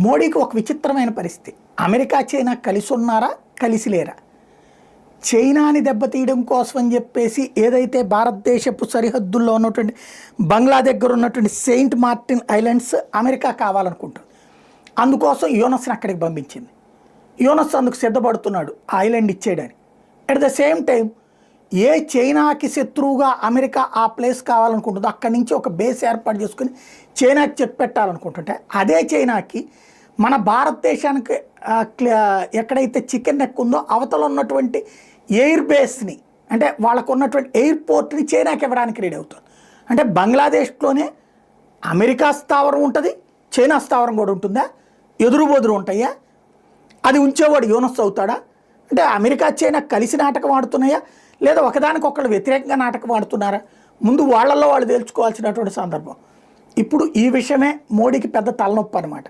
మోడీకి ఒక విచిత్రమైన పరిస్థితి. అమెరికా చైనా కలిసి ఉన్నారా, కలిసి లేరా? చైనాని దెబ్బతీయడం కోసం అని చెప్పేసి ఏదైతే భారతదేశపు సరిహద్దుల్లో ఉన్నటువంటి బంగ్లా దగ్గర ఉన్నటువంటి సెయింట్ మార్టిన్ ఐలాండ్స్ అమెరికా కావాలనుకుంటుంది. అందుకోసం యూనస్ని అక్కడికి పంపించింది. యూనస్ అందుకు సిద్ధపడుతున్నాడు ఆ ఐలాండ్ ఇచ్చేయడానికి. అట్ ద సేమ్ టైం ఏ చైనాకి శత్రువుగా అమెరికా ఆ ప్లేస్ కావాలనుకుంటుందో అక్కడి నుంచి ఒక బేస్ ఏర్పాటు చేసుకుని చైనాకి చెక్ పెట్టాలనుకుంటుంటే, అదే చైనాకి మన భారతదేశానికి ఎక్కడైతే చికెన్ నెక్ ఉందో అవతల ఉన్నటువంటి ఎయిర్ బేస్ని, అంటే వాళ్ళకు ఉన్నటువంటి ఎయిర్పోర్ట్ని చైనాకి ఇవ్వడానికి రెడీ అవుతుంది. అంటే బంగ్లాదేశ్లోనే అమెరికా స్థావరం ఉంటుంది, చైనా స్థావరం కూడా ఉంటుందా? ఎదురు బొదురు ఉంటాయా? అది ఉంచేవాడు యూనస్ అవుతాడా? అంటే అమెరికా చైనా కలిసి నాటకం ఆడుతున్నాయా, లేదా ఒకదానికొకళ్ళు వ్యతిరేకంగా నాటకం ఆడుతున్నారా? ముందు వాళ్ళల్లో వాళ్ళు తేల్చుకోవాల్సినటువంటి సందర్భం. ఇప్పుడు ఈ విషయమే మోడీకి పెద్ద తలనొప్పి అనమాట.